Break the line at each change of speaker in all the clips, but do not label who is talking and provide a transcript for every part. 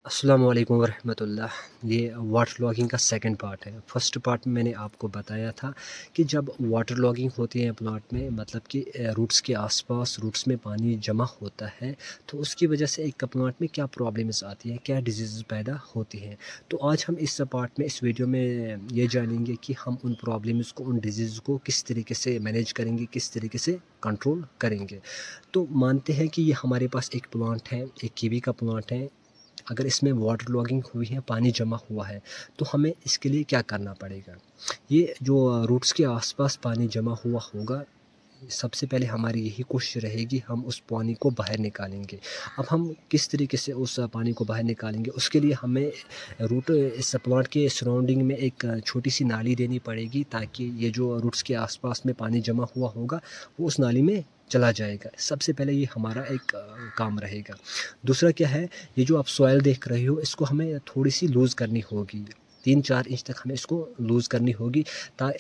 अस्सलामु अलैकुम वरहमतुल्लाह। ये वाटर लॉगिंग का सेकंड पार्ट है। फर्स्ट पार्ट में मैंने आपको बताया था कि जब वाटर लॉगिंग होती है प्लांट में, मतलब कि रूट्स के आसपास रूट्स में पानी जमा होता है, तो उसकी वजह से एक प्लांट में क्या प्रॉब्लम्स आती हैं, क्या डिजीज़ पैदा होती हैं। तो आज हम इस पार्ट में, इस वीडियो में ये जानेंगे कि हम उन प्रॉब्लम्स को, उन डिजीज़ को किस तरीके से मैनेज करेंगे, किस तरीके से कंट्रोल करेंगे। तो मानते हैं कि ये हमारे पास एक प्लांट है, एक कीवी का प्लांट है। अगर इसमें वाटर लॉगिंग हुई है, पानी जमा हुआ है, तो हमें इसके लिए क्या करना पड़ेगा। ये जो रूट्स के आसपास पानी जमा हुआ होगा, सबसे पहले हमारी यही कोशिश रहेगी, हम उस पानी को बाहर निकालेंगे। अब हम किस तरीके से उस पानी को बाहर निकालेंगे, उसके लिए हमें रूट इस प्लांट के सराउंडिंग में एक छोटी सी नाली देनी पड़ेगी, ताकि ये जो रूट्स के आसपास में पानी जमा हुआ होगा वो उस नाली में चला जाएगा। सबसे पहले ये हमारा एक काम रहेगा। दूसरा क्या है, ये जो आप सॉइल देख रहे हो, इसको हमें थोड़ी सी लूज़ करनी होगी। 3-4 इंच तक हमें इसको लूज़ करनी होगी।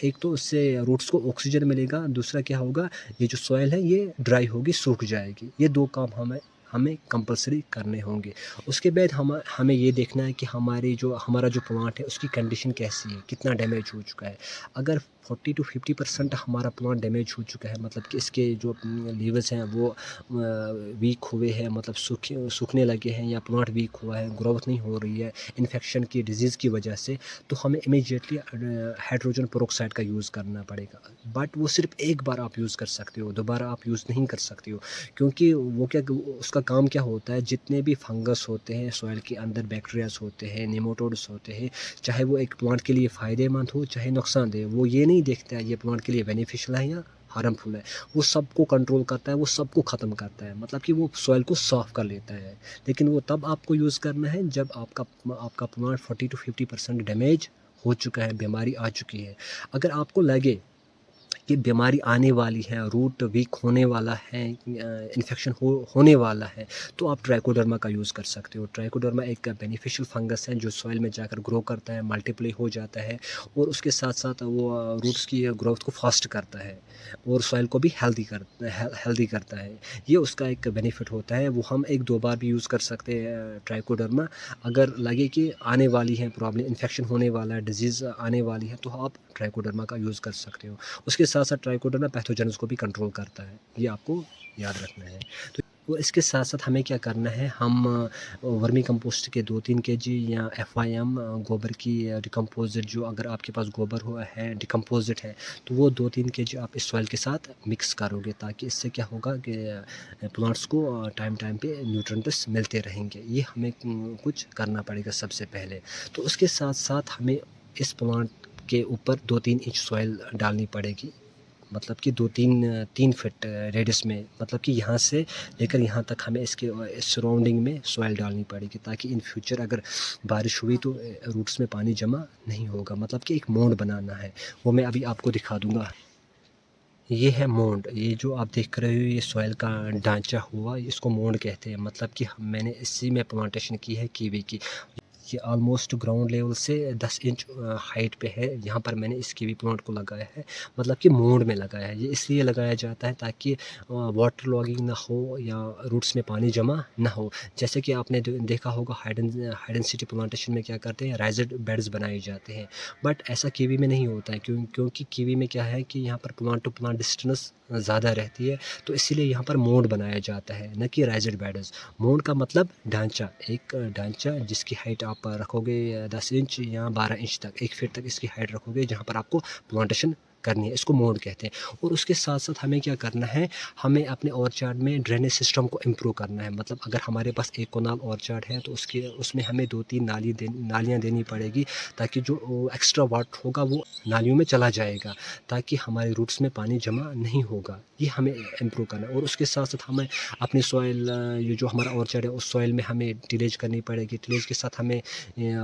एक तो उससे रूट्स को ऑक्सीजन मिलेगा, दूसरा क्या होगा, ये जो सॉइल है ये ड्राई होगी, सूख जाएगी। ये 2 काम हमें हमें कंपल्सरी करने होंगे। उसके बाद हमें ये देखना है कि हमारा जो प्लांट है उसकी कंडीशन कैसी है, कितना डैमेज हो चुका है। अगर 40 टू 50% हमारा प्लांट डैमेज हो चुका है, मतलब कि इसके जो लीव्स हैं वो वीक हुए हैं, मतलब सूखने लगे हैं, या प्लांट वीक हुआ है, ग्रोथ नहीं हो रही है इन्फेक्शन की, डिजीज़ की वजह से, तो हमें इमीडिएटली हाइड्रोजन पेरोक्साइड का यूज़ करना पड़ेगा। बट वो सिर्फ एक बार आप यूज़ कर सकते हो, दोबारा आप यूज़ नहीं कर सकते हो। क्योंकि वो क्या, उसका काम क्या होता है, जितने भी फंगस होते हैं सॉइल के अंदर, बैक्टीरियाज होते हैं, नेमाटोड्स होते हैं, चाहे वो एक प्लांट के लिए फ़ायदेमंद हो चाहे नुकसानदेह, वो ये नहीं देखता है ये प्लांट के लिए बेनिफिशियल है या हार्मफुल है। वो सबको कंट्रोल करता है, वो सबको ख़त्म करता है, मतलब कि वो सॉइल को साफ़ कर लेता है। लेकिन वो तब आपको यूज़ करना है जब आपका प्लांट 40 to 50% डैमेज हो चुका है, बीमारी आ चुकी है। अगर आपको लगे कि बीमारी आने वाली है, रूट वीक होने वाला है, इन्फेक्शन होने वाला है, तो आप ट्राइकोडर्मा का यूज़ कर सकते हो। ट्राइकोडर्मा एक बेनिफिशियल फंगस है जो सॉइल में जाकर ग्रो करता है, मल्टीप्लाई हो जाता है, और उसके साथ साथ वो रूट्स की ग्रोथ को फास्ट करता है, और सॉइल को भी हेल्दी करता है। ये उसका एक बेनिफिट होता है। वो हम 1-2 बार भी यूज़ कर सकते हैं ट्राइकोडर्मा। अगर लगे कि आने वाली है प्रॉब्लम, इन्फेक्शन होने वाला है, डिजीज़ आने वाली है, तो आप ट्राइकोडर्मा का यूज़ कर सकते हो। उसके साथ-साथ ट्राइकोडर्मा पैथोजेन्स को भी कंट्रोल करता है, ये आपको याद रखना है। तो और इसके साथ-साथ हमें क्या करना है, हम वर्मी कंपोस्ट के 2-3 केजी या एफआईएम गोबर की डिकम्पोज़िट, जो अगर आपके पास गोबर हुआ है डिकम्पोज़िट है, तो वो 2-3 केजी आप इस सॉइल के साथ मिक्स करोगे, ताकि इससे क्या होगा कि प्लांट्स को टाइम-टाइम पे न्यूट्रिएंट्स मिलते रहेंगे। ये हमें कुछ करना पड़ेगा सबसे पहले। तो उसके साथ-साथ हमें इस प्लांट के ऊपर 2-3 इंच सॉइल डालनी पड़ेगी, मतलब कि 3 फीट रेडियस में, मतलब कि यहाँ से लेकर यहाँ तक हमें इसके सराउंडिंग में सॉइल डालनी पड़ेगी, ताकि इन फ्यूचर अगर बारिश हुई तो रूट्स में पानी जमा नहीं होगा। मतलब कि एक मोंड बनाना है, वो मैं अभी आपको दिखा दूँगा। ये है मोंड, ये जो आप देख रहे हो, ये सॉइल का ढांचा हुआ, इसको मोंड कहते हैं। मतलब कि मैंने इसी में प्लांटेशन की है कीवी की। ये ऑलमोस्ट ग्राउंड लेवल से 10 इंच हाइट पे है, यहाँ पर मैंने इस कीवी प्लांट को लगाया है, मतलब कि मोंड में लगाया है। ये इसलिए लगाया जाता है ताकि वाटर लॉगिंग ना हो, या रूट्स में पानी जमा ना हो। जैसे कि आपने देखा होगा, हाइड एंड सिटी प्लांटेशन में क्या करते हैं, राइज्ड बेड्स बनाए जाते हैं। बट ऐसा कीवी में नहीं होता है, क्योंकि कीवी में क्या है कि यहाँ पर प्लांट टू प्लांट डिस्टेंस ज़्यादा रहती है, तो इसीलिए यहाँ पर मोंड बनाया जाता है, न कि राइज्ड बेड्स। मोंड का मतलब ढांचा, एक ढांचा जिसकी हाइट आप रखोगे 10 इंच या 12 इंच तक, 1 फीट तक इसकी हाइट रखोगे, जहाँ पर आपको प्लांटेशन करनी है, इसको मोंड कहते हैं। और उसके साथ-साथ हमें क्या करना है, हमें अपने ऑर्चार्ड में ड्रेनेज सिस्टम को इम्प्रूव करना है। मतलब अगर हमारे पास 1 कनाल ऑर्चार्ड है, तो उसमें हमें 2-3 नालियाँ देनी पड़ेगी, ताकि जो एक्स्ट्रा वाटर होगा वो नालियों में चला जाएगा, ताकि हमारे रूट्स में पानी जमा नहीं होगा। ये हमें इम्प्रूव करना है। और उसके साथ-साथ हमें अपनी सॉइल, ये जो हमारा ऑर्चर्ड है, उस सॉइल में हमें टिलेज करनी पड़ेगी। टिलेज के साथ हमें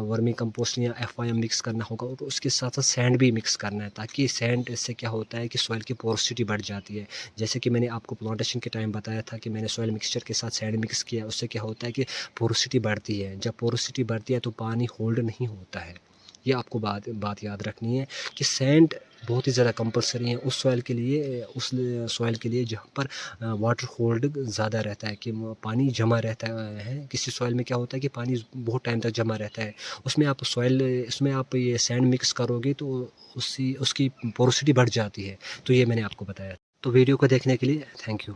वर्मी कंपोस्ट या एफआईएम मिक्स करना होगा, और उसके साथ-साथ सैंड भी मिक्स करना है, ताकि सैंड से क्या होता है कि सॉइल की पोरोसिटी बढ़ जाती है। जैसे कि मैंने आपको प्लांटेशन के टाइम बताया था कि मैंने सॉइल मिक्सचर के साथ सैंड मिक्स किया, उससे क्या होता है कि पोरोसिटी बढ़ती है। जब पोरोसिटी बढ़ती है तो पानी होल्ड नहीं होता है। ये आपको बात बात याद रखनी है कि सैंड बहुत ही ज़्यादा कंपल्सरी है उस सॉइल के लिए, उस सॉइल के लिए जहाँ पर वाटर होल्ड ज़्यादा रहता है, कि पानी जमा रहता है। किसी सॉइल में क्या होता है कि पानी बहुत टाइम तक जमा रहता है, उसमें आप ये सैंड मिक्स करोगे तो उसकी पोरोसिटी बढ़ जाती है। तो ये मैंने आपको बताया। तो वीडियो को देखने के लिए थैंक यू।